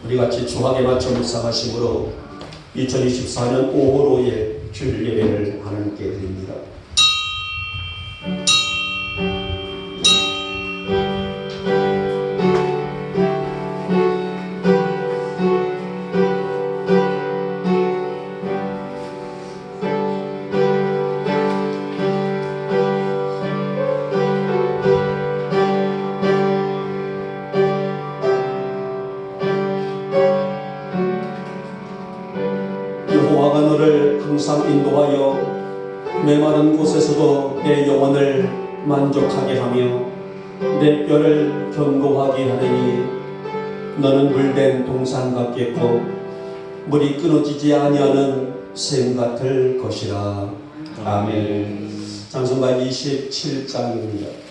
우리 같이 주학에 맞춰 묵상하심으로 2024년 5월호의 주일 예배를 하나님께 드립니다. 여호와가 너를 항상 인도하여 메마른 곳에서도 내 영혼을 만족하게 하며 내 뼈를 견고하게 하느니 너는 물된 동산 같겠고 물이 끊어지지 아니하는 샘 같을 것이라. 아멘. 찬송가 27장입니다.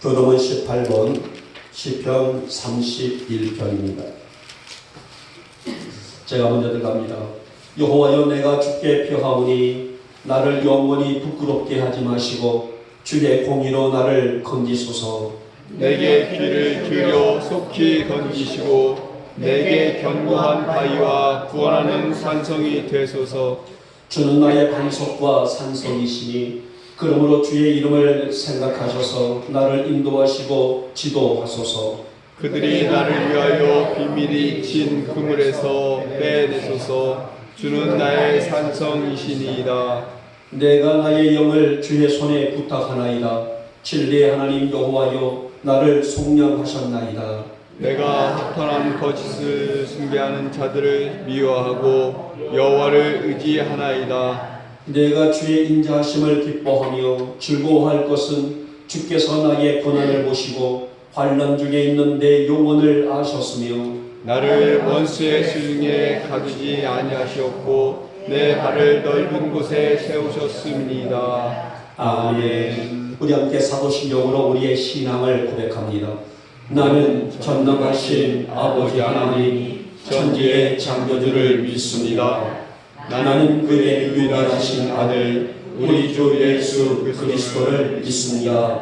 교동은 18번 시편 31편입니다. 제가 먼저 들어갑니다. 여호와여, 내가 주께 표하오니 나를 영원히 부끄럽게 하지 마시고 주의 공의로 나를 건지소서. 내게 귀를 기울여 속히 건지시고 내게 견고한 바위와 구원하는 산성이 되소서. 주는 나의 반석과 산성이시니 그러므로 주의 이름을 생각하셔서 나를 인도하시고 지도하소서. 그들이 나를 위하여 비밀이 진 그물에서 빼내소서. 주는 나의 산성이시니이다. 내가 나의 영을 주의 손에 부탁하나이다. 진리의 하나님 여호와여 나를 속량하셨나이다. 내가 허탄한 거짓을 숭배하는 자들을 미워하고 여호와를 의지하나이다. 내가 주의 인자하심을 기뻐하며 즐거워할 것은 주께서 나의 고난을 보시고 환난 중에 있는 내 영혼을 아셨으며 나를 원수의 수중에 가두지 아니하시었고 내 발을 넓은 곳에 세우셨습니다. 아멘. 우리 함께 사도신경으로 우리의 신앙을 고백합니다. 나는 전능하신 아버지 하나님 천지의 창조주를 믿습니다. 나는 그의 유일하신 아들 우리 주 예수 그리스도를 믿습니다.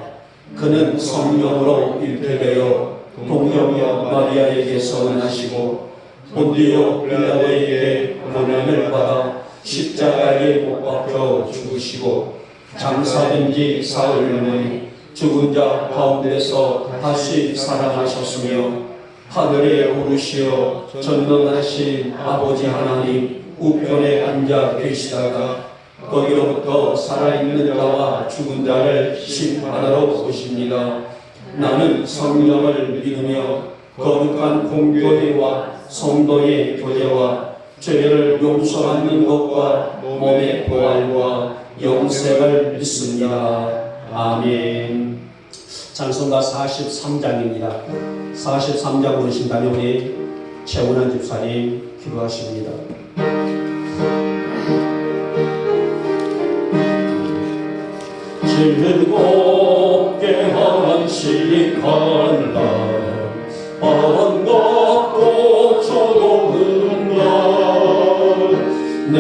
그는 성령으로 잉태되어 동정녀 마리아에게서 나시고 본디오 빌라도에게 고난을 받아 십자가에 못 박혀 죽으시고 장사된 지 사흘 만에 죽은 자 가운데서 다시 살아나셨으며 하늘에 오르시어 전능하신 아버지 하나님 우편에 앉아 계시다가 거기로부터 살아있는 자와 죽은 자를 심판하러 오십니다. 나는 성령을 믿으며 거룩한 공교회와 성도의 교제와 죄를 용서받는 것과 몸의 부활과 영생을 믿습니다. 아멘. 찬송가 43장입니다. 43장 부르신다면 우리 최원한 집사님 기도하십니다. 즐겁게 한식할라 반갑고 좋은 날 내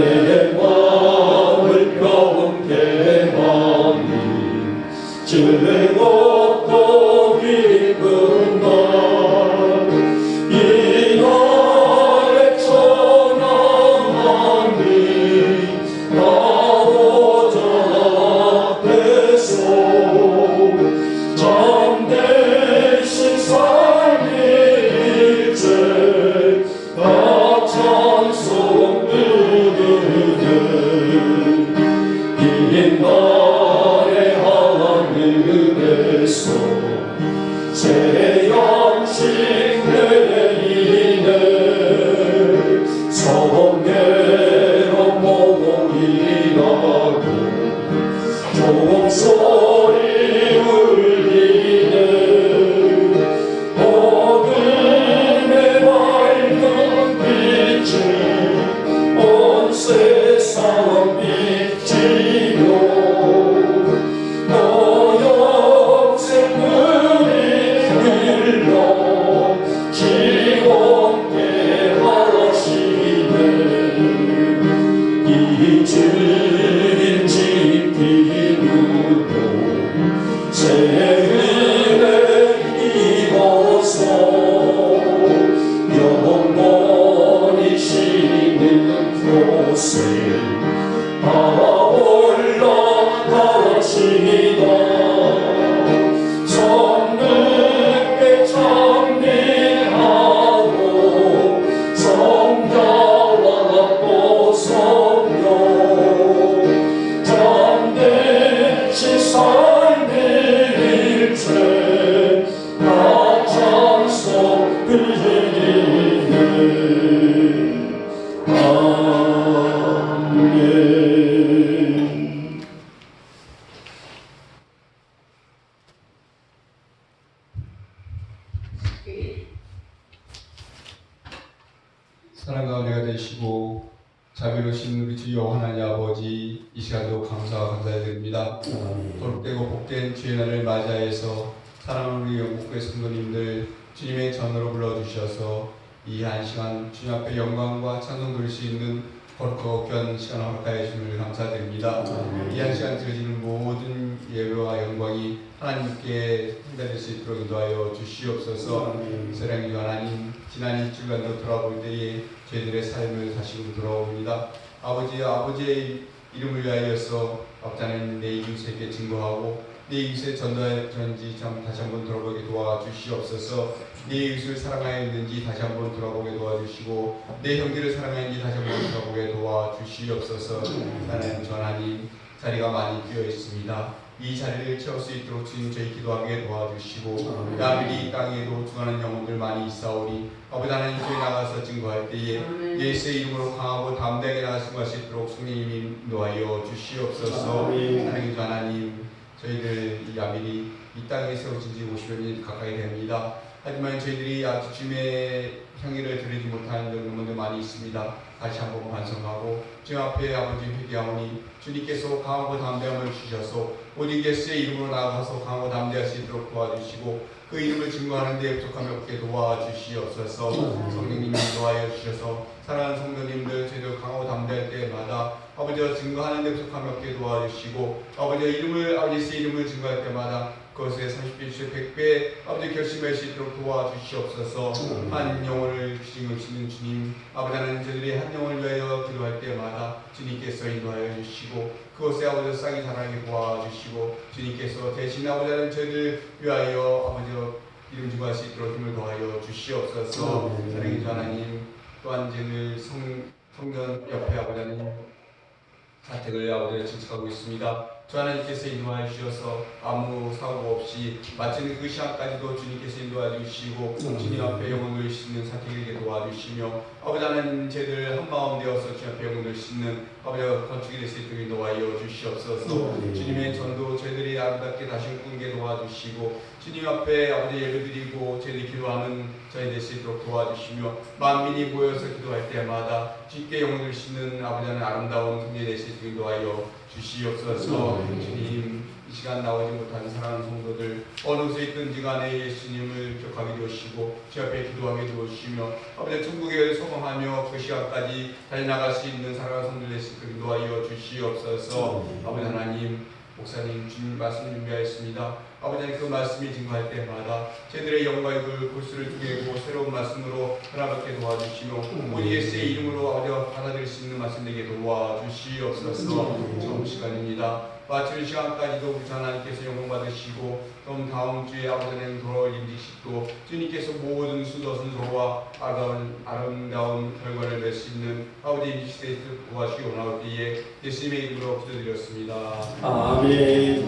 마음을 평온케 하니 즐겁고 기쁜 날 이 날에 천안하니 아버지 앞에서 참되신 삶의 일체 다 찬송 드리네 이 날의 하늘에서 새 양식 내리네 성례로 목이 나고 종소리 울리네 어둠의 밝은 빛이 온 세상 비치며 너영생들이 흘러 지원케 하시네 이 주님 지키누로 새 은혜 입어서 영원히 쉬는 곳에 다 올라가시다 성령께 찬미하고 성자와 보성령 참되신 삶의 일체 다 찬송 드리네 아멘. 사랑과 은혜가 되시고 자비로우신 우리 주 여호와 하나님 아버지 이 시간도 감사와 감사드립니다. 거룩되고 복된 주의 날을 맞이하여서 사랑하는 우리 영국교회 성도님들 주님의 전으로 불러주셔서 이 한 시간 주님 앞에 영광과 찬송 드릴 수 있는 거룩하고 귀한 시간 허락하여 주심을 감사드립니다. 이 한 시간 드려지는 모든 예배와 영광이 하나님께 행달될 수 있도록 인도하여 주시옵소서. 사랑의 주 하나님, 지난 일주일간도 돌아볼 때에 저희들의 삶을 다시금 돌아옵니다. 아버지의 이름을 위하여서 아버지 하나님 내 이웃에게 증거하고 내 이웃의 전도하였는지 다시 한번 돌아보게 도와주시옵소서. 내 이웃을 사랑하였는지 다시 한번 돌아보게 도와주시고 내 형제를 사랑하였는지 다시 한번 돌아보게 도와주시옵소서. 하나님 주 하나님, 자리가 많이 비어 있습니다. 이 자리를 채울 수 있도록 주님 저희 기도하게 도와주시고 아무리 이 땅에도 중하는 영혼들 많이 있사오니 아버지 하나님 저희 나가서 증거할 때에 예수의 이름으로 강하고 담대하게 나가 증거할 수 있도록 성령님이 인도하여 주시옵소서. 하나님 주 하나님, 저희들 이 아밀이 이 땅에 세워진 지 50년이 가까이 됩니다. 하지만 저희들이 아주 주님의 향기를 들리지 못하는 영혼들 많이 있습니다. 다시 한번 반성하고 주님 앞에 아버지 회개하오니 주님께서 강하고 담대함을 주셔서 오직 예수의 이름으로 나아가서 강하고 담대할 수 있도록 도와주시고 그 이름을 증거하는 데 부족함이 없게 도와주시옵소서. 성령님이 인도하여 주셔서 사랑하는 성도님들 저희들 강하고 담대할 때마다 아버지가 증거하는 데 부족함이 없게 도와주시고 아버지의 이름을 예수의 이름을 증거할 때마다 그것에 30배, 100배 아버지 결심할 수 있도록 도와주시옵소서. 한 영혼을 주시는 주님, 아버지 하나님 저희들이 한 영혼을 위하여 기도할 때마다 주님께서 인도하여 주시고 그것에 아버지 싹이 자라게 도와주시고 주님께서 대신 아버지 하나님 저희들 위하여 아버지 이름 증거할 수 있도록 힘을 도와여 주시옵소서. 사랑의 주 하나님, 또한 저희들 성전 옆에 아버지 하나님 자택을 아버지가 증축하고 있습니다. 주 하나님께서 인도하여 주셔서 아무 사고 없이 마치는 그 시간까지도 주님께서 인도하여 주시고 주님 앞에 영혼을 싣는 사택에게 도와주시며 아버지 하나님 저희들 한마음 되어서 주님 앞에 영혼을 싣는 아버지가 건축이 될 수 있도록 인도하여 주시옵소서. 주님의 전도 저희들이 아름답게 다시 꾸게 도와주시고 주님 앞에 아버지 예배드리고 저희들이 기도하는 저희 될 수 있도록 도와주시며 만민이 모여서 기도할 때마다 주님께 영혼을 싣는 아버지 하나님 아름다운 성례 될 수 있도록 인도하여 주시옵소서. 주님, 이 시간 나오지 못하는 사랑하는 성도들 어느 곳에 있든지 간에 예수님을 기억하게 되시고 주 앞에 기도하게 되시며 아버지 천국에 소망하며 그 시간까지 달려나갈 수 있는 사랑하는 성도들 될 수 있도록 인도하여 주시옵소서. 아버지 하나님, 목사님 주님 말씀 준비하였습니다. 아버지 하나님, 그 말씀이 증거할 때마다 저희들의 영광의 그 골수를 두개고 새로운 말씀으로 하나밖에 도와주시며 오직 예수의 이름으로 아버지가 받아들일 수 있는 말씀 되게 도와주시옵소서. 좋은 시간입니다. 마칠 시간까지도 우리 하나님께서 영광 받으시고 그럼 다음 주에 아버지 하나님 돌아올 임직식도 주님께서 모든 수고선소와 아름다운 결과를 낼 수 있는 아버지 임직식에 도와주시기 원하올 때에 예수님의 이름으로 기도드렸습니다. 아멘.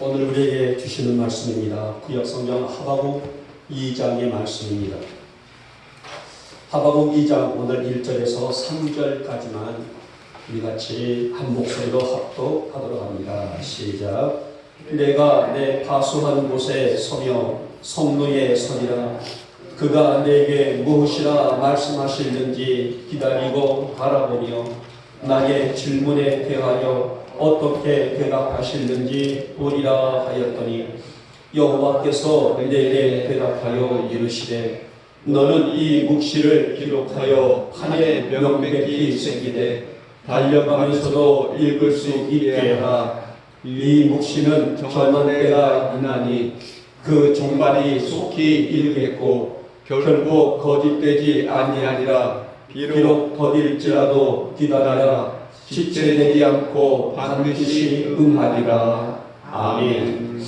오늘 우리에게 주시는 말씀입니다. 구약성경 하박국 2장의 말씀입니다. 하박국 2장 오늘 1절에서 3절까지만 우리 같이 한 목소리로 합독하도록 합니다. 시작. 내가 내 파수한 곳에 서며 성로에 서리라. 그가 내게 무엇이라 말씀하실는지 기다리고 바라보며 나의 질문에 대하여 어떻게 대답하실는지 보리라 하였더니 여호와께서 내게 대답하여 이르시되 너는 이 묵시를 기록하여 판에 명백히 새기되 달려가면서도 읽을 수 있게 하라. 이 묵시는 정한 때가 있나니 그 종말이 속히 이르겠고 결국 거짓되지 아니하리라. 비록 더딜지라도 기다리라. 지체되지 않고 반드시 응하리라. 아멘.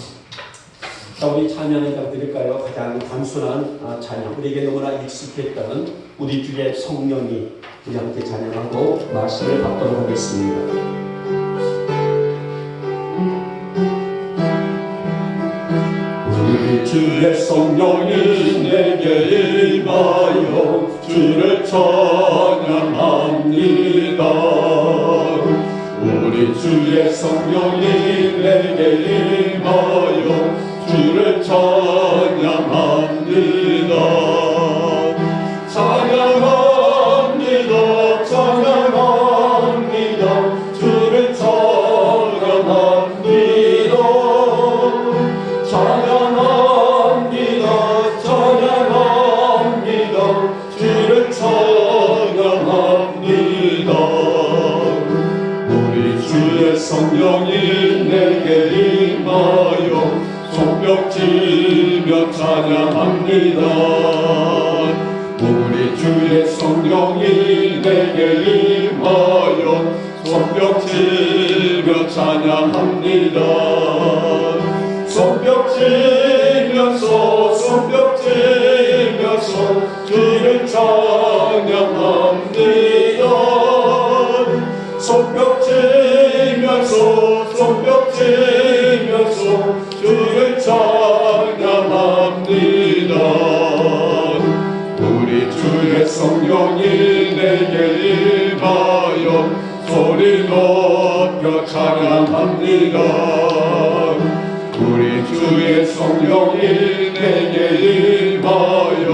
자, 우리 찬양 한 장 드릴까요? 가장 단순한 찬양. 우리에게 너무나 익숙했던 우리 주의 성령이 우리 함께 찬양하고 말씀을 받도록 하겠습니다. 우리 주의 성령이 내게 임하여 주를 찬양합니다. 우리 주의 성령이 내게 임하여 주를 찬양합니다. 찬양합니다. 찬양합니다. 주를 찬양합니다. 찬양합니다. 찬양합니다. 주를 찬양합니다. 우리 주의 성령이 내게 임하여 손뼉 치며 찬양합니다. 우리 주의 성령이 내게 임하여 손뼉 치며 찬양합니다. 손뼉 치면서 주를 찬양합니다. 손뼉 치면서 주를 찬양합니다. 우리 주의 성령이 내게 임하여 소리 높여 찬양합니다. 우리 주의 성령이 내게 임하여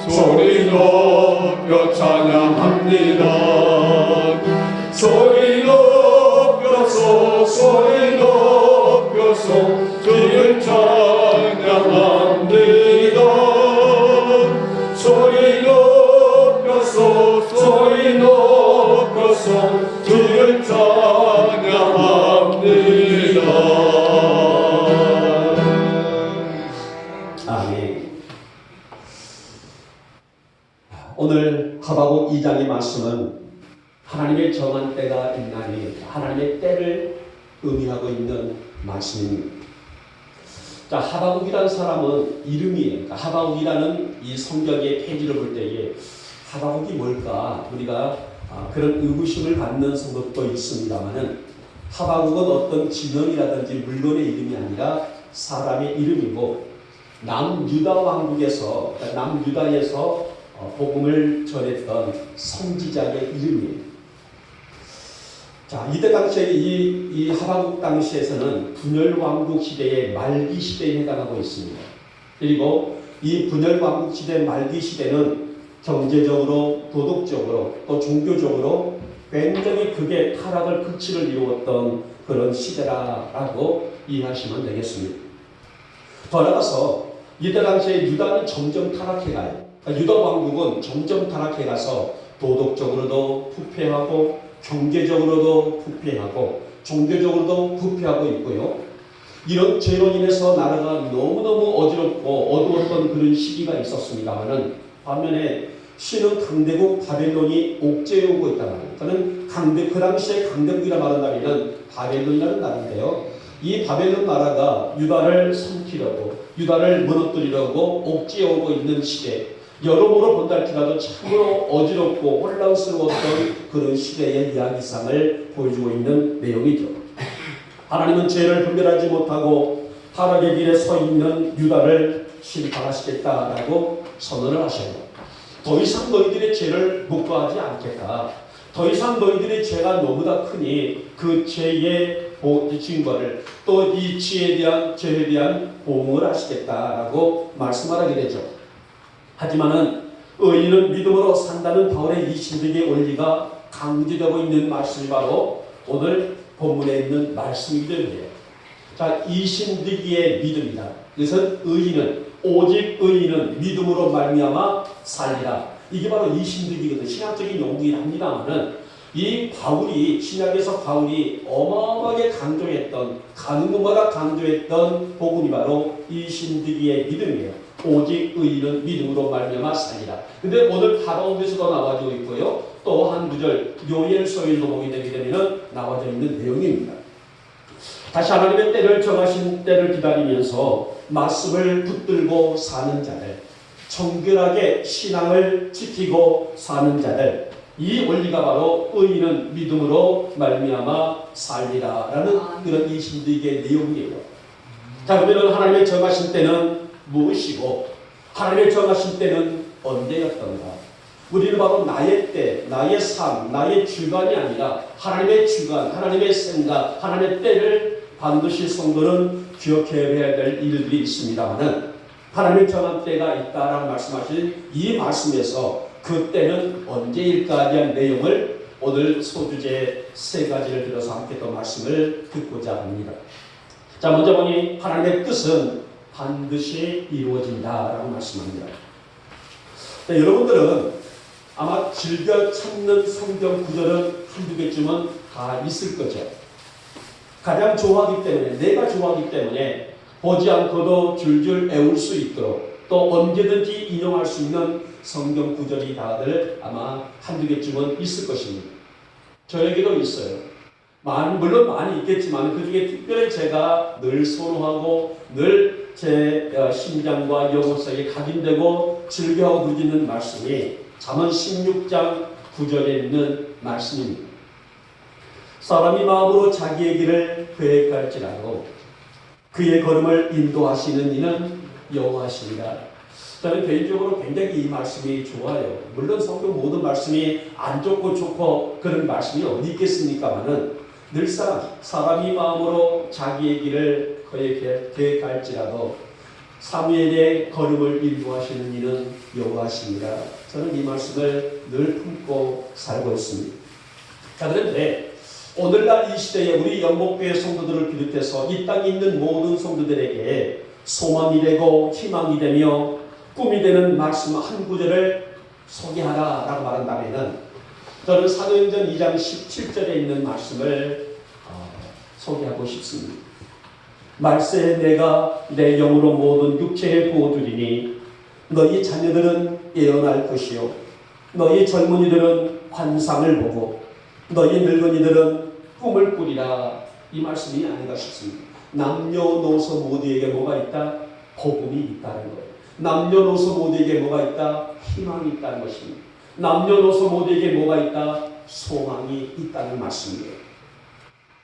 소리 높여 찬양합니다. 소리 높여서 주를 찬양합니다. 소리 높여서 주를 찬양합니다. 아멘. 오늘 하박국 2장의 말씀은 하나님의 정한 때가 있나니 하나님의 때를 의미하고 있는 말씀입니다. 자, 하박국이라는 사람은 이름이에요. 그러니까 하박국이라는 이 성경의 페이지를 볼 때에 하박국이 뭘까 우리가 그런 의구심을 갖는 성도도 있습니다만은 하박국은 어떤 진영이라든지 물건의 이름이 아니라 사람의 이름이고 남유다 왕국에서 남유다에서 복음을 전했던 선지자의 이름이에요. 자, 이때 당시에 이 하박국 당시에서는 분열 왕국 시대의 말기 시대에 해당하고 있습니다. 그리고 이 분열 왕국 시대 말기 시대는 경제적으로, 도덕적으로, 또 종교적으로 굉장히 극의 타락을 극치를 이루었던 그런 시대라고 이해하시면 되겠습니다. 더 나아가서 이때 당시에 유다는 점점 타락해가요. 그러니까 유다 왕국은 점점 타락해가서 도덕적으로도 부패하고 경제적으로도 부패하고 종교적으로도 부패하고 있고요. 이런 죄로 인해서 나라가 너무너무 어지럽고 어두웠던 그런 시기가 있었습니다만은 반면에 신은 강대국 바벨론이 옥죄해 오고 있단 말이에요. 저는 그 당시에 강대국이라 말한다면 바벨론이라는 나라인데요. 이 바벨론 나라가 유다를 삼키려고 유다를 무너뜨리려고 옥죄해 오고 있는 시대, 여러모로 본다 할지라도 참으로 어지럽고 혼란스러웠던 그런 시대의 이야기상을 보여주고 있는 내용이죠. 하나님은 죄를 분별하지 못하고 타락의 길에 서 있는 유다를 심판하시겠다라고 선언을 하셔요. 더 이상 너희들의 죄를 묵과하지 않겠다. 더 이상 너희들의 죄가 너무나 크니 그 죄의 징벌을 또 이 죄에 대한 보응을 하시겠다라고 말씀하게 되죠. 하지만은 의인은 믿음으로 산다는 바울의 이 신득의 원리가 강조되고 있는 말씀이 바로 오늘 본문에 있는 말씀이기도 해요. 자, 이 신득이의 믿음이다. 그래서 오직 의인은 믿음으로 말미암아 살리라. 이게 바로 이 신득이거든. 신학적인 용기긴 합니다만은 이 바울이 신약에서 바울이 어마어마하게 강조했던 가는 곳마다 강조했던 복음이 바로 이 신득이의 믿음이에요. 오직 의인은 믿음으로 말미암아 살리라. 근데 오늘 하박국에서도 나와져 있고요. 또 한 구절 요엘 서일도 보게 되게 되면 나와져 있는 내용입니다. 다시 하나님의 때를 정하신 때를 기다리면서 말씀을 붙들고 사는 자들, 정결하게 신앙을 지키고 사는 자들, 이 원리가 바로 의인은 믿음으로 말미암아 살리라라는 그런 이 신득의 내용이에요. 자, 그러면 하나님의 정하신 때는 무엇이고 하나님의 정하신 때는 언제였던가? 우리는 바로 나의 때, 나의 삶, 나의 주관이 아니라 하나님의 주관, 하나님의 생각, 하나님의 때를 반드시 성도는 기억해야 될 일들이 있습니다만은 하나님의 정한 때가 있다라고 말씀하신 이 말씀에서 그 때는 언제일까에 대한 내용을 오늘 소주제 세 가지를 들어서 함께 또 말씀을 듣고자 합니다. 자, 먼저 보니 하나님의 뜻은 반드시 이루어진다라고 말씀합니다. 자, 여러분들은 아마 즐겨 찾는 성경 구절은 한두 개쯤은 다 있을 거죠. 가장 좋아하기 때문에, 내가 좋아하기 때문에 보지 않고도 줄줄 외울 수 있도록 또 언제든지 인용할 수 있는 성경 구절이 다들 아마 한두 개쯤은 있을 것입니다. 저에게도 있어요. 물론 많이 있겠지만 그 중에 특별히 제가 늘 선호하고 늘 제 심장과 영혼 속에 각인되고 즐겨하고 누리는 말씀이 잠언 16장 9절에 있는 말씀입니다. 사람이 마음으로 자기의 길을 계획할지라도 그의 걸음을 인도하시는 이는 여호와시니라. 저는 개인적으로 굉장히 이 말씀이 좋아요. 물론 성경 모든 말씀이 안 좋고 그런 말씀이 어디 있겠습니까마는 늘상 사람이 마음으로 자기의 길을 계획할지라도 사무엘의 걸음을 인도하시는 이는 여호와시니라. 저는 이 말씀을 늘 품고 살고 있습니다. 자, 그런데 오늘날 이 시대에 우리 영목교회 성도들을 비롯해서 이 땅에 있는 모든 성도들에게 소망이 되고 희망이 되며 꿈이 되는 말씀 한 구절을 소개하라라고 말한다면 저는 사도행전 2장 17절에 있는 말씀을 소개하고 싶습니다. 말세 내가 내 영으로 모든 육체에 부어두리니 너희 자녀들은 예언할 것이요 너희 젊은이들은 환상을 보고 너희 늙은이들은 꿈을 꾸리라. 이 말씀이 아닌가 싶습니다. 남녀노소 모두에게 뭐가 있다? 복음이 있다는 거예요. 남녀노소 모두에게 뭐가 있다? 희망이 있다는 것입니다. 남녀노소 모두에게 뭐가 있다? 소망이 있다는 말씀이에요.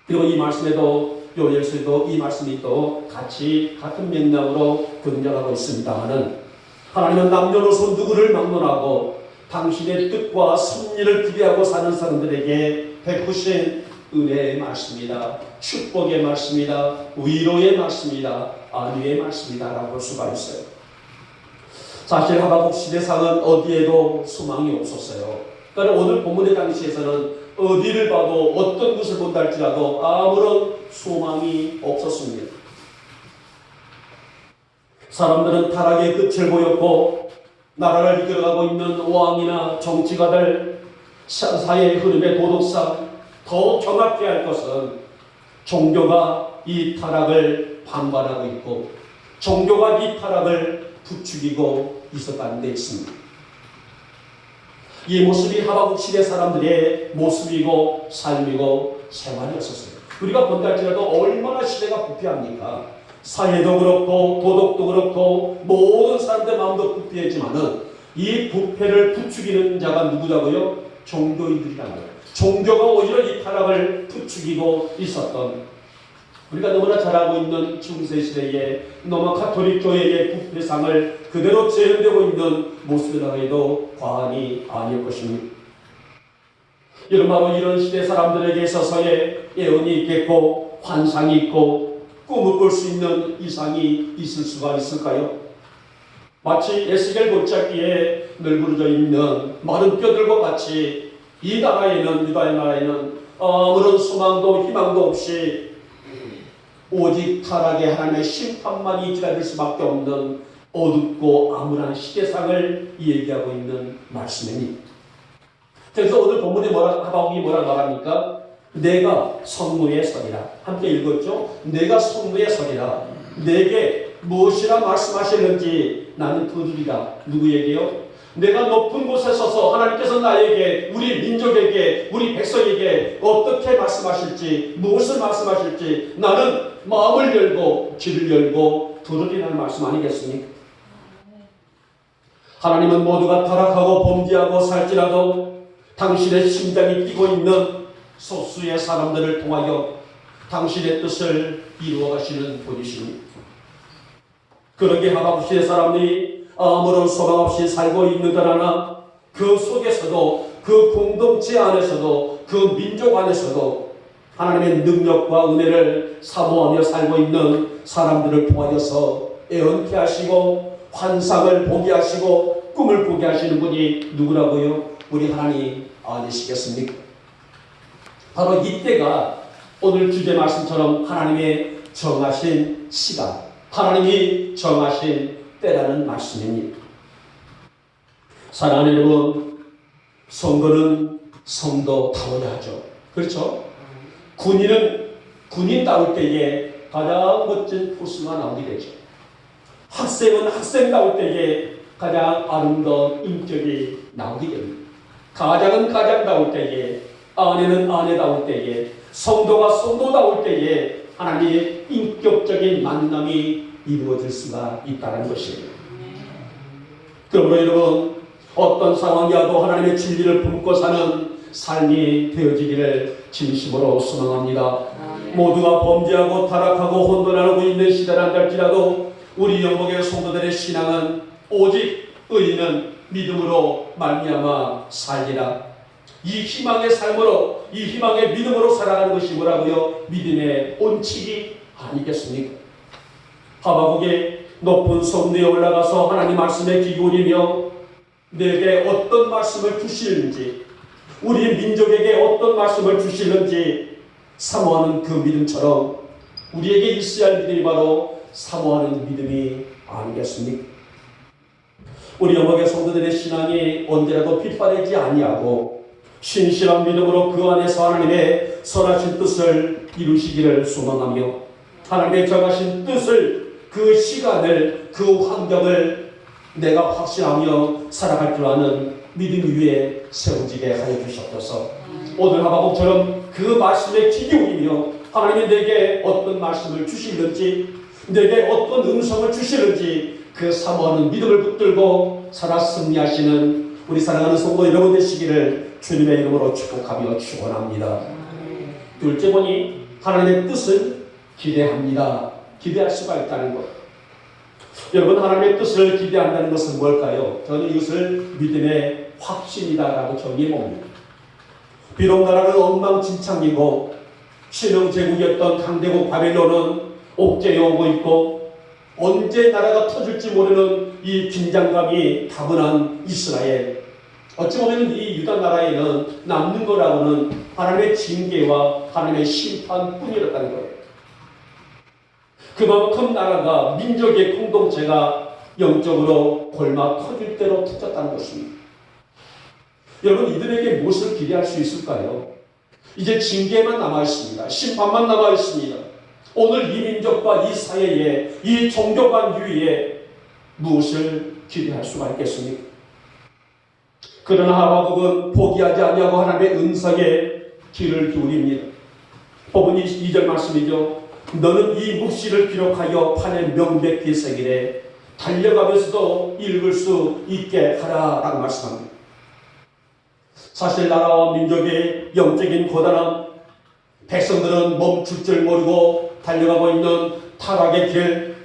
그리고 이 말씀에도 요엘서에도 이 말씀이 또 같은 맥락으로 등장하고 있습니다만은 하나님은 남녀노소 누구를 막론하고 당신의 뜻과 섭리를 기대하고 사는 사람들에게 베푸신 은혜의 말씀이다. 축복의 말씀이다. 위로의 말씀이다. 안위의 말씀이다 라고 볼 수가 있어요. 사실 하박국 시대상은 어디에도 소망이 없었어요. 그러니까 오늘 본문의 당시에서는 어디를 봐도 어떤 것을 본다 할지라도 아무런 소망이 없었습니다. 사람들은 타락의 끝을 보였고 나라를 이끌어가고 있는 왕이나 정치가들 사회의 흐름의 도덕상 더 정확히 할 것은 종교가 이 타락을 방관하고 있고 종교가 이 타락을 부추기고 있었다는 데 있습니다. 이 모습이 하박국 시대 사람들의 모습이고 삶이고 생활이었었어요. 우리가 본다 할지라도 얼마나 시대가 부패합니까? 사회도 그렇고 도덕도 그렇고 모든 사람들의 마음도 부패했지만은 이 부패를 부추기는 자가 누구라고요? 종교인들이란 말이에요. 종교가 오히려 이 타락을 부추기고 있었던 우리가 너무나 잘 알고 있는 중세시대의 로마 가톨릭 교회의 부패상을 그대로 재현되고 있는 모습이라고 해도 과언이 아닐 것입니다. 이런 바로 이런 시대 사람들에게 있어서의 예언이 있겠고 환상이 있고 꿈을 꿀 수 있는 이상이 있을 수가 있을까요? 마치 에스겔 골짜기에 널브러져 있는 마른 뼈들과 같이 이 나라에는 유다의 나라에는 아무런 소망도 희망도 없이 오직 타락의 하나님의 심판만이 기다릴 수밖에 없는 어둡고 암울한 시대상을 얘기하고 있는 말씀입니다. 그래서 오늘 본문에 하박국이 뭐라 말합니까? 내가 성문에 서리라. 함께 읽었죠? 내가 성문에 서리라. 내게 무엇이라 말씀하셨는지 나는 들으리라. 누구에게요? 내가 높은 곳에 서서 하나님께서 나에게, 우리 민족에게, 우리 백성에게 어떻게 말씀하실지, 무엇을 말씀하실지 나는 마음을 열고 귀를 열고 들으리라는 말씀 아니겠습니까? 하나님은 모두가 타락하고 범죄하고 살지라도 당신의 심장이 뛰고 있는 소수의 사람들을 통하여 당신의 뜻을 이루어 가시는 분이십니다. 그러게 하박국 시대 사람들이 아무런 소망 없이 살고 있는 듯 하나 그 속에서도 그 공동체 안에서도 그 민족 안에서도 하나님의 능력과 은혜를 사모하며 살고 있는 사람들을 통하여서 애언케 하시고 환상을 보게 하시고 꿈을 꾸게 하시는 분이 누구라고요? 우리 하나님 아니시겠습니까? 바로 이때가 오늘 주제 말씀처럼 하나님의 정하신 시간, 하나님이 정하신 때라는 말씀입니다. 사랑하는 여러분, 선거는 성도다워야 하죠. 그렇죠? 군인다울 때에 가장 멋진 포스가 나오게 되죠. 학생은 학생다울 때에 가장 아름다운 인격이 나오게 됩니다. 가장은 가장다울 때에, 아내는 아내다울 때에, 성도가 성도다울 때에 하나님의 인격적인 만남이 이루어질 수가 있다는 것입니다. 그러므로 여러분, 어떤 상황이라도 하나님의 진리를 품고 사는 삶이 되어지기를 진심으로 소망합니다. 모두가 범죄하고 타락하고 혼돈하고 있는 시대란 할지라도 우리 영목의 성도들의 신앙은 오직 의인은 믿음으로 말미암아 살리라. 이 희망의 삶으로, 이 희망의 믿음으로 살아가는 것이 뭐라고요? 믿음의 본칙이 아니겠습니까? 하박국의 높은 성도에 올라가서 하나님 말씀에 귀 기울이며 내게 어떤 말씀을 주시는지, 우리 민족에게 어떤 말씀을 주시는지 사모하는 그 믿음처럼 우리에게 있어야 할 믿음이 바로 사모하는 믿음이 아니겠습니까? 우리 영역의 성도들의 신앙이 언제라도 빗바래지 아니하고 신실한 믿음으로 그 안에서 하나님의 선하신 뜻을 이루시기를 소망하며 하나님의 정하신 뜻을, 그 시간을, 그 환경을 내가 확신하며 살아갈 줄 아는 믿음 위에 세워지게 하여 주시옵소서. 오늘 하박국처럼 그 말씀에 귀 기울이며 하나님이 내게 어떤 말씀을 주시는지, 내게 어떤 음성을 주시는지 그 사모하는 믿음을 붙들고 살아 승리하시는 우리 사랑하는 성도 여러분 되시기를 주님의 이름으로 축복하며 축원합니다. 둘째 보니 하나님의 뜻을 기대합니다. 기대할 수가 있다는 것. 여러분, 하나님의 뜻을 기대한다는 것은 뭘까요? 저는 이것을 믿음의 확신이다라고 정의해 봅니다. 비록 나라는 엉망진창이고 신흥제국이었던 강대국 바벨론은 옥죄어 오고 있고 언제 나라가 터질지 모르는 이 긴장감이 다분한 이스라엘, 어찌 보면 이 유다 나라에는 남는 거라고는 하나님의 징계와 하나님의 심판뿐이었다는 거예요. 그만큼 나라가, 민족의 공동체가 영적으로 골마 터질 대로 터졌다는 것입니다. 여러분, 이들에게 무엇을 기대할 수 있을까요? 이제 징계만 남아있습니다. 심판만 남아있습니다. 오늘 이 민족과 이 사회에, 이 종교관 위에 무엇을 기대할 수가 있겠습니까? 그러나 하박국은 포기하지 아니하고 하나님의 은사에 귀를 기울입니다. 본문이 2절 말씀이죠. 너는 이 묵시를 기록하여 판에 명백히 새기되 달려가면서도 읽을 수 있게 하라라고 말씀합니다. 사실 나라와 민족의 영적인 고단함, 백성들은 멈출 줄 모르고 달려가고 있는 타락의 길.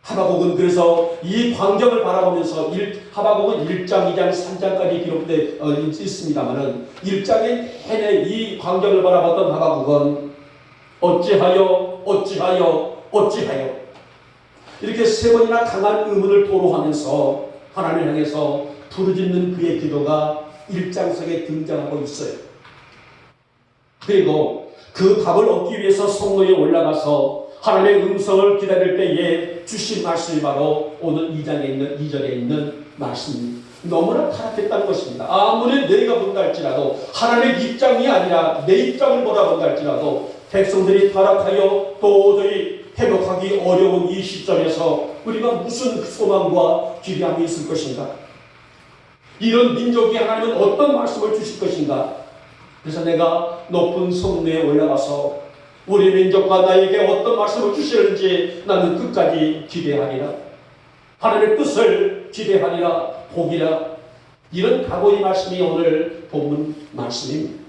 하박국은 그래서 이 광경을 바라보면서 하박국은 1장, 2장, 3장까지 기록되어 있습니다만 1장에 내내 이 광경을 바라봤던 하박국은 어찌하여 이렇게 세 번이나 강한 의문을 토로하면서 하나님을 향해서 부르짖는 그의 기도가 1장석에 등장하고 있어요. 그리고 그 답을 얻기 위해서 성로에 올라가서 하나님의 음성을 기다릴 때에 주신 말씀이 바로 오늘 2장에 있는 2절에 있는 말씀입니다. 너무나 타락했다는 것입니다. 아무리 내가 본다 할지라도, 하나님의 입장이 아니라 내 입장을 보라본다 할지라도 백성들이 타락하여 도저히 회복하기 어려운 이 시점에서 우리가 무슨 소망과 기대함이 있을 것인가? 이런 민족이 하나님은 어떤 말씀을 주실 것인가? 그래서 내가 높은 성내에 올라가서 우리 민족과 나에게 어떤 말씀을 주시는지 나는 끝까지 기대하리라. 하나님의 뜻을 기대하리라, 보기라. 이런 각오의 말씀이 오늘 본문 말씀입니다.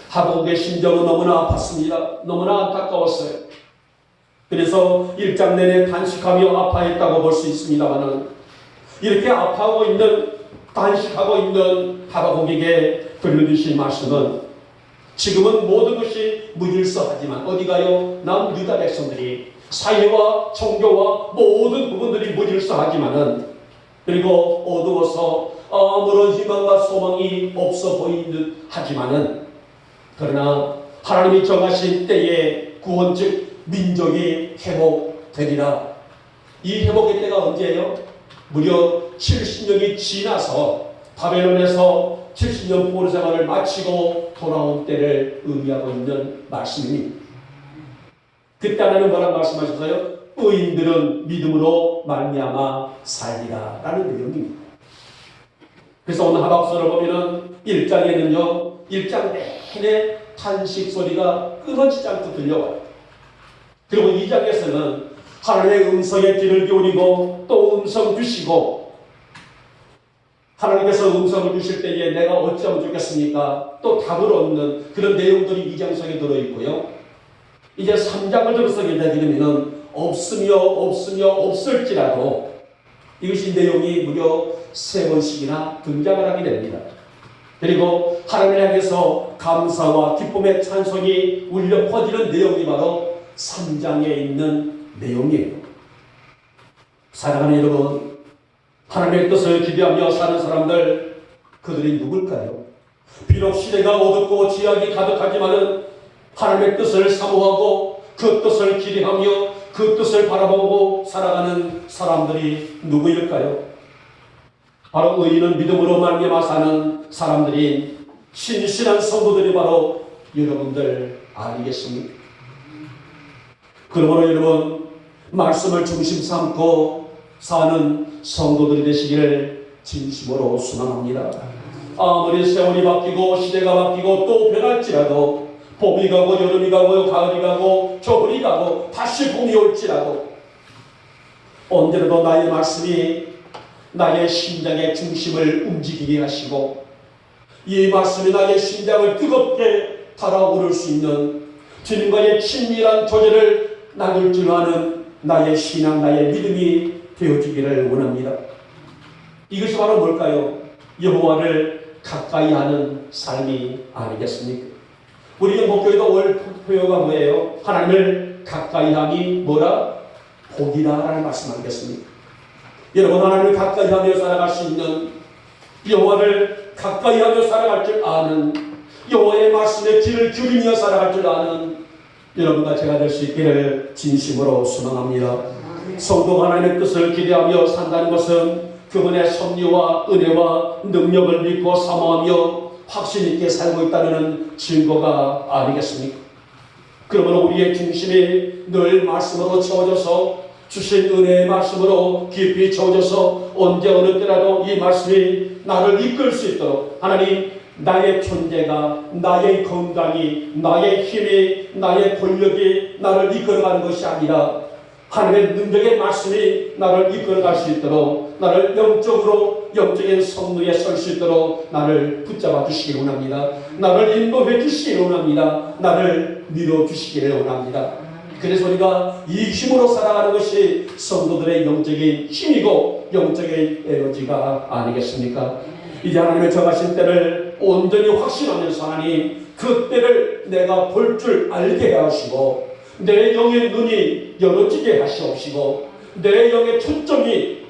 하박국의 심정은 너무나 아팠습니다. 너무나 안타까웠어요. 그래서 1장 내내 단식하며 아파했다고 볼 수 있습니다만 이렇게 아파하고 있는 단식하고 있는 하박국에게 들려주신 말씀은 지금은 모든 것이 무질서하지만 어디 가요? 남 유다 백성들이 사회와 종교와 모든 부분들이 무질서하지만은 그리고 어두워서 아무런 희망과 소망이 없어 보이는 듯 하지만은 그러나 하나님이 정하신 때에 구원 즉 민족이 회복되리라. 이 회복의 때가 언제예요? 무려 70년이 지나서 바벨론에서 70년 포로 생활을 마치고 돌아온 때를 의미하고 있는 말씀입니다. 그때 하나님 뭐라고 말씀하셨어요? 의인들은 믿음으로 말미암아 살리라 라는 내용입니다. 그래서 오늘 하박서를 보면은 1장에는요 1장 내내 탄식 소리가 끊어지지 않고 들려와요. 그리고 2장에서는 하나님의 음성에 귀를 기울이고 또 음성 주시고 하나님께서 음성을 주실 때에 내가 어찌하면 좋겠습니까? 또 답을 얻는 그런 내용들이 2장 속에 들어있고요. 이제 3장을 들어서게 되면 없을지라도 이것이 내용이 무려 3번씩이나 등장을 하게 됩니다. 그리고 하나님을 향해서 감사와 기쁨의 찬송이 울려 퍼지는 내용이 바로 3장에 있는 내용이에요. 사랑하는 여러분, 하나님의 뜻을 기대하며 사는 사람들, 그들이 누굴까요? 비록 시대가 어둡고 지약이 가득하지만은 하나님의 뜻을 사모하고 그 뜻을 기대하며 그 뜻을 바라보고 살아가는 사람들이 누구일까요? 바로 의인은 믿음으로 말미암아 사는 사람들인 신실한 성도들이 바로 여러분들 아니겠습니까? 그러므로 여러분 말씀을 중심 삼고 사는 성도들이 되시기를 진심으로 소망합니다. 아무리 세월이 바뀌고 시대가 바뀌고 또 변할지라도 봄이 가고 여름이 가고 가을이 가고 겨울이 가고 다시 봄이 올지라도 언제라도 나의 말씀이 나의 심장의 중심을 움직이게 하시고 이 말씀이 나의 심장을 뜨겁게 달아오를 수 있는 주님과의 친밀한 교제를 나눌 줄 아는 나의 신앙, 나의 믿음이 되어지기를 원합니다. 이것이 바로 뭘까요? 여호와를 가까이 하는 삶이 아니겠습니까? 우리 목교에도 올 표어가 뭐예요? 하나님을 가까이 함이 뭐라? 복이다 라는 말씀 아니겠습니까? 여러분 하나님을 가까이 하며 살아갈 수 있는 여호와를 가까이 하며 살아갈 줄 아는 여호와의 말씀에 귀를 기울이며 살아갈 줄 아는 여러분과 제가 될 수 있기를 진심으로 소망합니다. 성도가 하나님의 뜻을 기대하며 산다는 것은 그분의 섭리와 은혜와 능력을 믿고 사모하며 확신 있게 살고 있다는 증거가 아니겠습니까? 그러므로 우리의 중심이 늘 말씀으로 채워져서 주신 은혜의 말씀으로 깊이 채워져서 언제 어느 때라도 이 말씀이 나를 이끌 수 있도록 하나님 나의 존재가 나의 건강이 나의 힘이 나의 권력이 나를 이끌어가는 것이 아니라 하나님의 능력의 말씀이 나를 이끌어갈 수 있도록 나를 영적인 성리에 설 수 있도록 나를 붙잡아 주시기 원합니다. 나를 인도해 주시기 원합니다. 나를 밀어주시기를 원합니다. 그래서 우리가 이 힘으로 살아가는 것이 성도들의 영적인 힘이고 영적인 에너지가 아니겠습니까? 이제 하나님의 정하신 때를 온전히 확신하면서 하나님 그 때를 내가 볼 줄 알게 하시고 내 영의 눈이 열어지게 하시옵시고 내 영의 초점이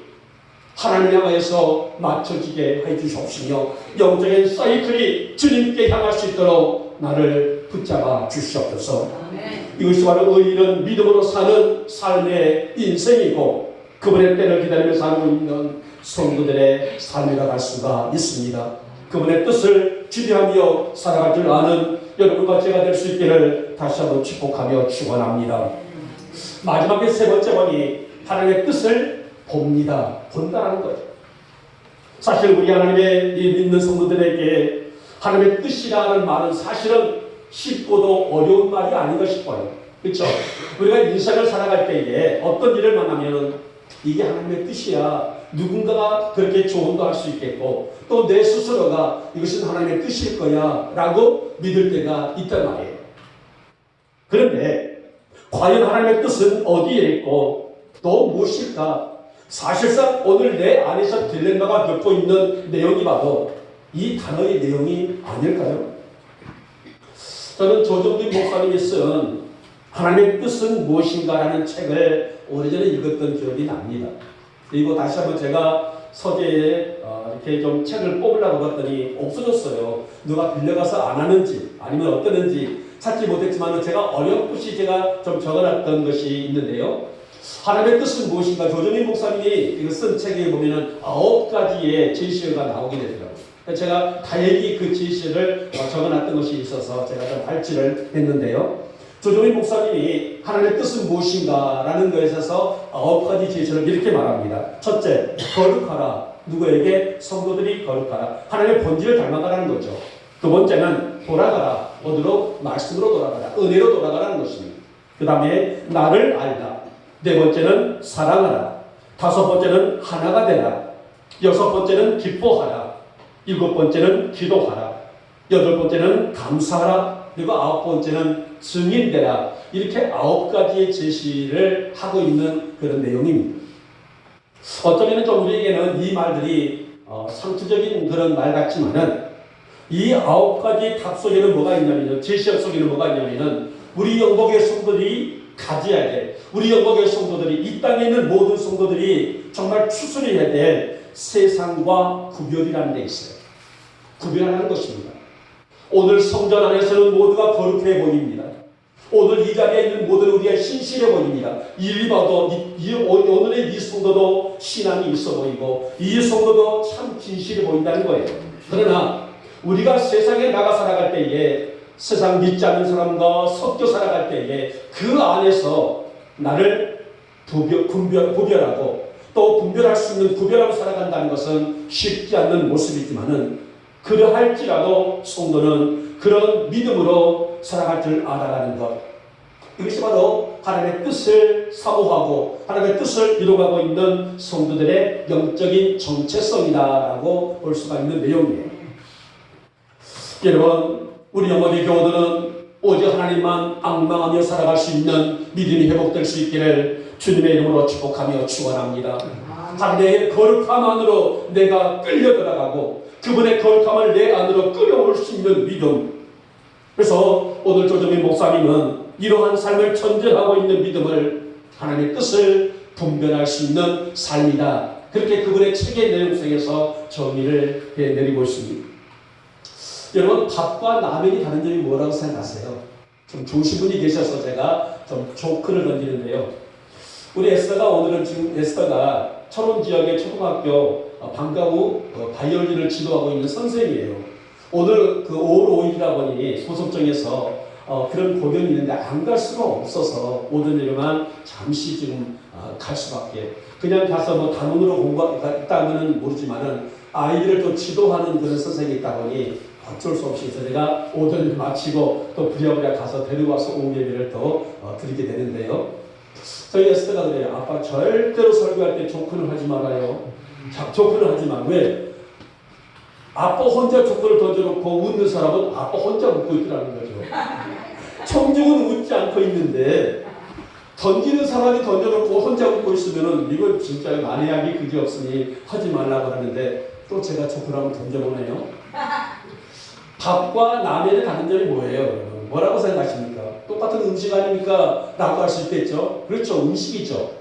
하나님 향하여서 맞춰지게 해주시옵시며 영적인 사이클이 주님께 향할 수 있도록 나를 붙잡아 주시옵소서. 이것이 바로 의인은 믿음으로 사는 삶의 인생이고 그분의 때를 기다리며 살고 있는 성도들의 삶이라 할 수가 있습니다. 그분의 뜻을 기대하며 살아갈 줄 아는 여러분과 제가 될 수 있기를 다시 한번 축복하며 축원합니다. 마지막에 세 번째 번이 하나님의 뜻을 봅니다. 본다는 거죠. 사실 우리 하나님의 믿는 성도들에게 하나님의 뜻이라는 말은 사실은 쉽고도 어려운 말이 아닌가 싶어요. 그렇죠? 우리가 인생을 살아갈 때에 어떤 일을 만나면 이게 하나님의 뜻이야. 누군가가 그렇게 조언도 할 수 있겠고 또 내 스스로가 이것은 하나님의 뜻일 거야 라고 믿을 때가 있단 말이에요. 그런데 과연 하나님의 뜻은 어디에 있고 또 무엇일까? 사실상 오늘 내 안에서 딜레마가 겪고 있는 내용이 바로 이 단어의 내용이 아닐까요? 저는 조정빈 목사님이 쓴 하나님의 뜻은 무엇인가라는 책을 오래전에 읽었던 기억이 납니다. 그리고 다시 한번 제가 서재에 이렇게 좀 책을 뽑으려고 봤더니 없어졌어요. 누가 빌려가서 안 하는지 아니면 어떠는지 찾지 못했지만 제가 어렴풋이 제가 좀 적어놨던 것이 있는데요. 하나님의 뜻은 무엇인가 조정민 목사님이 이거 쓴 책에 보면은 9가지의 제시어가 나오게 되더라고요. 제가 다행히 그 제시어를 적어놨던 것이 있어서 제가 좀 발췌를 했는데요. 조정민 목사님이 하나님의 뜻은 무엇인가 라는 것에 있어서 9가지 제시어를 이렇게 말합니다. 첫째, 거룩하라. 누구에게? 성도들이 거룩하라. 하나님의 본질을 닮아가라는 거죠. 두 번째는 돌아가라. 어디로? 말씀으로 돌아가라. 은혜로 돌아가라는 것입니다. 그 다음에 나를 알다. 네 번째는 사랑하라. 다섯 번째는 하나가 되라. 여섯 번째는 기뻐하라. 일곱 번째는 기도하라. 여덟 번째는 감사하라. 그리고 아홉 번째는 증인되라. 이렇게 9가지의 제시를 하고 있는 그런 내용입니다. 어쩌면 좀 우리에게는 이 말들이 상투적인 그런 말 같지만은 이 9가지 답 속에는 뭐가 있냐면요. 제시어 속에는 뭐가 있냐면은 우리 영복의 성도들이 가져야 될, 우리 영복의 성도들이, 이 땅에 있는 모든 성도들이 정말 추스려야 될 세상과 구별이라는 데 있어요. 구별하는 것입니다. 오늘 성전 안에서는 모두가 거룩해 보입니다. 오늘 이 자리에 있는 모든 우리가 신실해 보입니다. 이리 봐도 오늘의 이 성도도 신앙이 있어 보이고 이 성도도 참 진실해 보인다는 거예요. 그러나 우리가 세상에 나가 살아갈 때에 세상 믿지 않는 사람과 섞여 살아갈 때에 그 안에서 나를 구별하고 또 분별할 수 있는 구별하고 살아간다는 것은 쉽지 않는 모습이지만은 그러할지라도 성도는 그런 믿음으로 살아갈 줄 알아가는 것, 이것이 바로 하나님의 뜻을 사모하고 하나님의 뜻을 이루어가고 있는 성도들의 영적인 정체성이다라고 볼 수가 있는 내용이에요. 여러분, 우리 영혼의 교우들은 오직 하나님만 앙망하며 살아갈 수 있는 믿음이 회복될 수 있기를 주님의 이름으로 축복하며 축원합니다. 하나님의 거룩함 안으로 내가 끌려 들어가고 그분의 거룩함을 내 안으로 끌어올 수 있는 믿음. 그래서 오늘 조정민 목사님은 이러한 삶을 전제하고 있는 믿음을 하나님의 뜻을 분별할 수 있는 삶이다. 그렇게 그분의 책의 내용 속에서 정의를 내리고 있습니다. 여러분, 밥과 라면이 다른 점이 뭐라고 생각하세요? 좀 좋으신 분이 계셔서 제가 좀 조크를 던지는데요. 우리 에스더가 오늘은 지금 에스더가 철원 지역의 초등학교 방과 후 바이올린을 지도하고 있는 선생이에요. 오늘 그 5월 5일이라 보니 소속정에서 그런 공연이 있는데 안 갈 수가 없어서 오늘만 잠시 지금 갈 수밖에. 그냥 가서 뭐 단원으로 공부했다면 모르지만은 아이들을 또 지도하는 그런 선생이 있다 보니 어쩔 수 없이 해서 제가 오전을 마치고 또 부랴부랴 가서 데려와서 오후 예배를 또 드리게 되는데요. 저희 에스더가 그래요. 아빠 절대로 설교할 때 조크를 하지 말아요. 조크를 하지 마. 왜? 아빠 혼자 조크를 던져놓고 웃는 사람은 아빠 혼자 웃고 있더라는 거죠. 청중은 웃지 않고 있는데 던지는 사람이 던져놓고 혼자 웃고 있으면은 이건 진짜 만회하기 그지없으니 하지 말라고 하는데 또 제가 조크를 한번 던져보네요. 밥과 라면의 다른 점이 뭐예요? 뭐라고 생각하십니까? 똑같은 음식 아닙니까? 라고 할 수 있겠죠? 그렇죠. 음식이죠.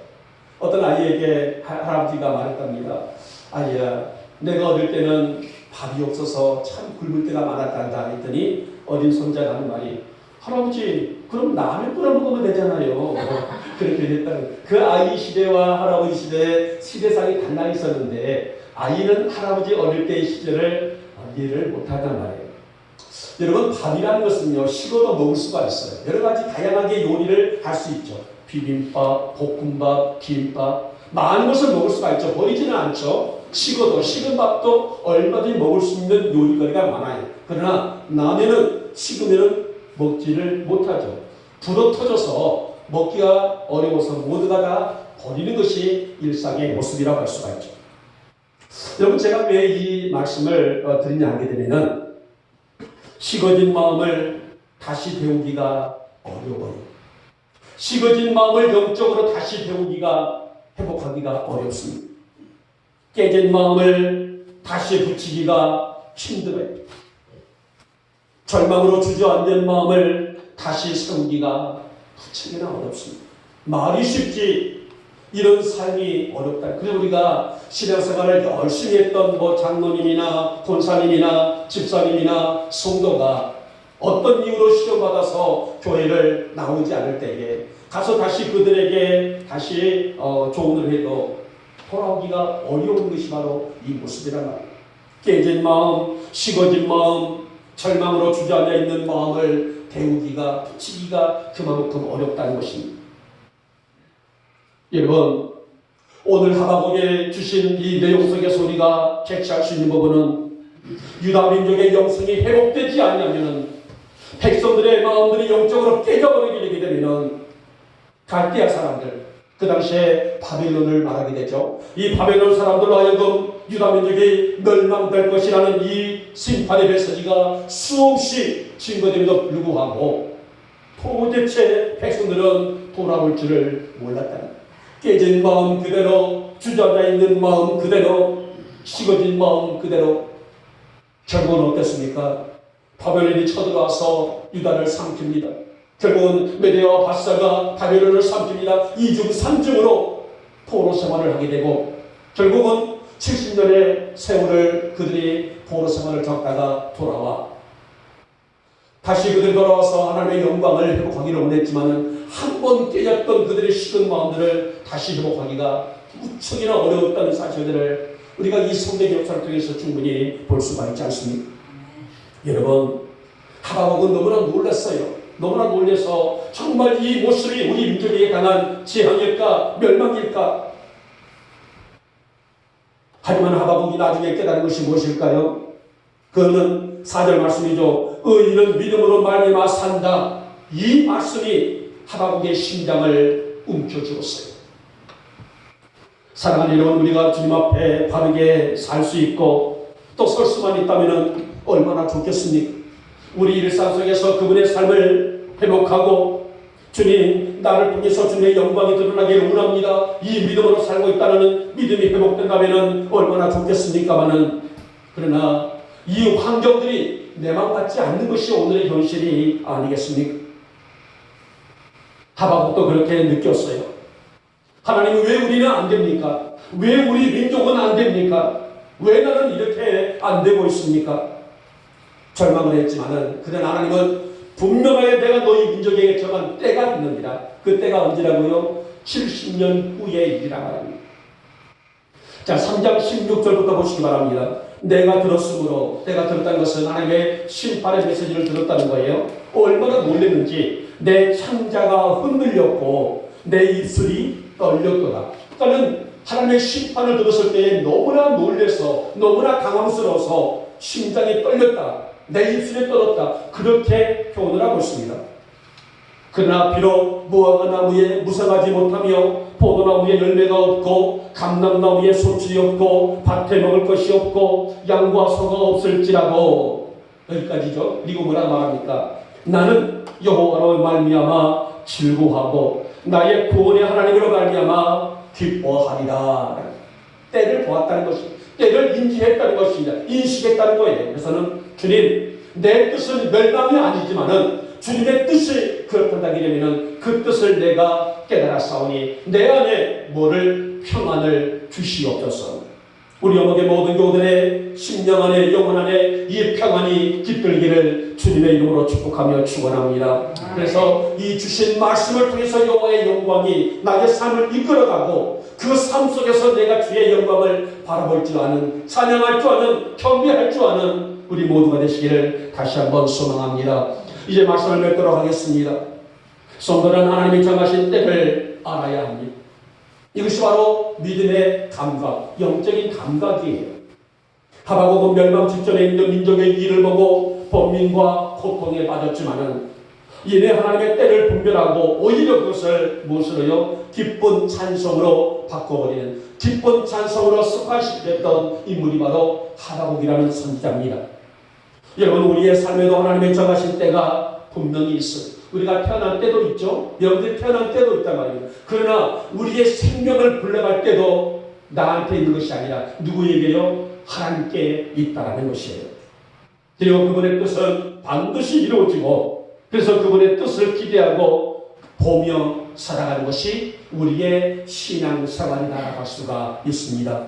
어떤 아이에게 할아버지가 말했답니다. 아이야, 내가 어릴 때는 밥이 없어서 참 굶을 때가 많았단다 했더니 어린 손자가 하는 말이 할아버지 그럼 라면 끓여 먹으면 되잖아요. 그렇게 됐다는. 그 아이 시대와 할아버지 시대의 시대상이 달라 있었는데 아이는 할아버지 어릴 때의 시절을 이해를 못하단 말이에요. 여러분, 밥이라는 것은요, 식어도 먹을 수가 있어요. 여러 가지 다양하게 요리를 할 수 있죠. 비빔밥, 볶음밥, 김밥, 많은 것을 먹을 수가 있죠. 버리지는 않죠. 식어도, 식은 밥도 얼마든지 먹을 수 있는 요리거리가 많아요. 그러나 라면은 식으면 먹지를 못하죠. 불어 터져서 먹기가 어려워서 모두가 다 버리는 것이 일상의 모습이라고 할 수가 있죠. 여러분, 제가 왜 이 말씀을 드리냐 하게 되면은 식어진 마음을 다시 배우기가 어려워요. 식어진 마음을 영적으로 다시 배우기가 회복하기가 어렵습니다. 깨진 마음을 다시 붙이기가 힘들어요. 절망으로 주저앉은 마음을 다시 세우기가 부치기나 어렵습니다. 말이 쉽지 이런 삶이 어렵다. 그래서 우리가 신앙생활을 열심히 했던 장로님이나 권사님이나 집사님이나 성도가 어떤 이유로 시험받아서 교회를 나오지 않을 때에 가서 다시 그들에게 다시 조언을 해도 돌아오기가 어려운 것이 바로 이 모습이란 말이에요. 깨진 마음, 식어진 마음, 절망으로 주저앉아 있는 마음을 데우기가, 붙이기가 그만큼 어렵다는 것입니다. 여러분, 오늘 하박국에 주신 이 내용 속에서 우리가 캐치할 수 있는 부분은 유다 민족의 영성이 회복되지 않으면 백성들의 마음들이 영적으로 깨져버리게 되면 갈대아 사람들, 그 당시에 바벨론을 말하게 되죠. 이 바벨론 사람들로 하여금 유다 민족이 멸망될 것이라는 이 심판의 메시지가 수없이 증거됨에도 불구하고 도대체 백성들은 돌아올 줄을 몰랐다. 깨진 마음 그대로, 주저앉아 있는 마음 그대로, 식어진 마음 그대로. 결국은 어땠습니까? 바벨론이 쳐들어와서 유다를 삼킵니다. 결국은 메대와 바사가 바벨론을 삼킵니다. 2중 3중으로 포로 생활을 하게 되고 결국은 70년의 세월을 그들이 포로 생활을 겪다가 돌아와 다시 그들이 돌아와서 하나님의 영광을 회복하기를 원했지만 한 번 깨졌던 그들의 식은 마음들을 다시 회복하기가 무척이나 어려웠다는 사실들을 우리가 이 성경 역사를 통해서 충분히 볼 수가 있지 않습니까? 여러분, 하박국은 너무나 놀랐어요. 너무나 놀라서 정말 이 모습이 우리 민족에게 강한 재앙일까 멸망일까? 하지만 하박국이 나중에 깨달은 것이 무엇일까요? 그거는 4절 말씀이죠. 의인은 믿음으로 말미암아 산다. 이 말씀이 하박국의 심장을 움켜쥐었어요. 사랑하는 여러분, 우리가 주님 앞에 바르게 살 수 있고 또 설 수만 있다면 얼마나 좋겠습니까? 우리 일상 속에서 그분의 삶을 회복하고 주님, 나를 통해서 주님의 영광이 드러나기를 원합니다. 이 믿음으로 살고 있다는 믿음이 회복된다면 얼마나 좋겠습니까마는 그러나 이 환경들이 내 맘 같지 않는 것이 오늘의 현실이 아니겠습니까? 하박국도 그렇게 느꼈어요. 하나님, 왜 우리는 안 됩니까? 왜 우리 민족은 안 됩니까? 왜 나는 이렇게 안 되고 있습니까? 절망을 했지만은 그런 하나님은 분명하게 내가 너희 민족에게 정한 때가 있느니라. 그 때가 언제라고요? 70년 후의 일이라 말합니다. 자, 3장 16절부터 보시기 바랍니다. 내가 들었으므로, 내가 들었다는 것은 하나님의 심판의 메시지를 들었다는 거예요. 얼마나 놀랐는지 내 창자가 흔들렸고 내 입술이 떨렸도다. 그러니까 하나님의 심판을 들었을 때에 너무나 놀라서 너무나 당황스러워서 심장이 떨렸다. 내 입술이 떨었다. 그렇게 표현을 하고 있습니다. 그러나 비록 무화과 나무에 무성하지 못하며 포도나무에 열매가 없고 감람나무에 소출이 없고 밭에 먹을 것이 없고 양과 소가 없을지라도 여기까지죠. 그리고 뭐라 말합니까? 나는 여호와로 말미암아 즐거워하고 나의 구원의 하나님으로 말미암아 기뻐하리라. 때를 보았다는 것입니다. 때를 인지했다는 것입니다. 인식했다는 거예요. 그래서는 주님, 내 뜻은 멸망이 아니지만은 주님의 뜻이 그렇다고 되면 그 뜻을 내가 깨달았사오니 내 안에 뭐를 평안을 주시옵소서. 우리 영역의 모든 교우들의 심령 안에 영혼 안에 이 평안이 깃들기를 주님의 이름으로 축복하며 축원합니다. 그래서 이 주신 말씀을 통해서 여호와의 영광이 나의 삶을 이끌어가고 그 삶 속에서 내가 주의 영광을 바라볼 줄 아는, 찬양할 줄 아는, 경배할 줄 아는 우리 모두가 되시기를 다시 한번 소망합니다. 이제 말씀을 맺도록 하겠습니다. 성도는 하나님이 정하신 때를 알아야 합니다. 이것이 바로 믿음의 감각, 영적인 감각이에요. 하박국은 멸망 직전에 있는 민족의 일을 보고 번민과 고통에 빠졌지만은 이내 하나님의 때를 분별하고 오히려 그것을 무엇으로요? 기쁜 찬송으로 바꿔버리는, 기쁜 찬송으로 습관시켰던 인물이 바로 하박국이라는 선지자입니다. 여러분, 우리의 삶에도 하나님의 정하신 때가 분명히 있어요. 우리가 태어날 때도 있죠. 여러분들이 태어날 때도 있단 말이에요. 그러나 우리의 생명을 불러갈 때도 나한테 있는 것이 아니라 누구에게요? 하나님께 있다라는 것이에요. 그리고 그분의 뜻은 반드시 이루어지고, 그래서 그분의 뜻을 기대하고 보며 살아가는 것이 우리의 신앙생활이 나아갈 수가 있습니다.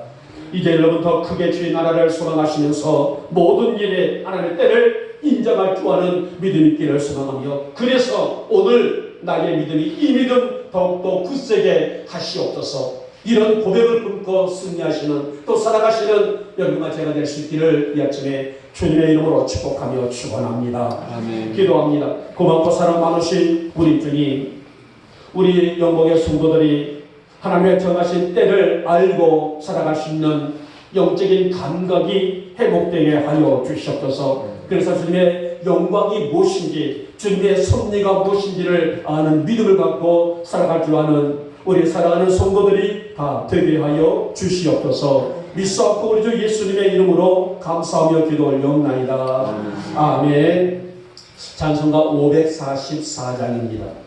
이제 여러분 더 크게 주의 나라를 소망하시면서 모든 일에 하나님의 때를 인정할 줄 아는 믿음이 있기를 소망하며, 그래서 오늘 나의 믿음이 이 믿음 더욱더 굳세게 하시옵소서. 이런 고백을 품고 승리하시는 또 살아가시는 여러분과 제가 될 수 있기를 이 아침에 주님의 이름으로 축복하며 축원합니다. 아멘. 기도합니다. 고맙고 사랑 많으신 우리 주님, 우리 영광의 성도들이 하나님의 정하신 때를 알고 살아갈 수 있는 영적인 감각이 회복되게 하여 주시옵소서. 그래서 주님의 영광이 무엇인지, 주님의 섭리가 무엇인지를 아는 믿음을 갖고 살아갈 줄 아는 우리 사랑하는 성도들이 다 되게 하여 주시옵소서. 믿사옵고 우리 주 예수님의 이름으로 감사하며 기도 올려옵나이다. 아멘. 찬송가 544장입니다.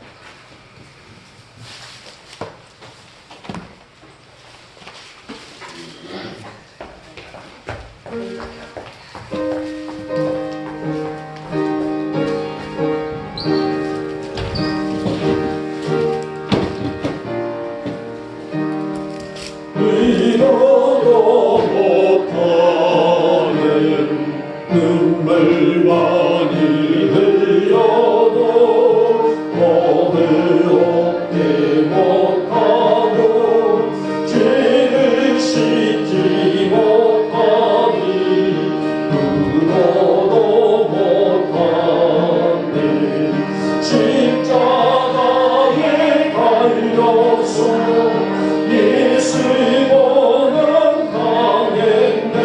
믿어도 못하는 눈물 많이 흘려도 오늘 없게 못하고 죄를 씻지 못하니 눈어도 못하네. 십자가에 달려서 예수님은 당했네.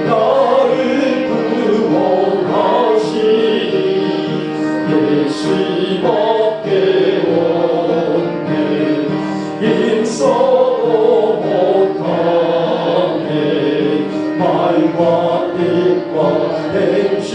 나를 구원하시니 예수님밖에 없네. 힘써도 못하네. 말과 뜻과 행실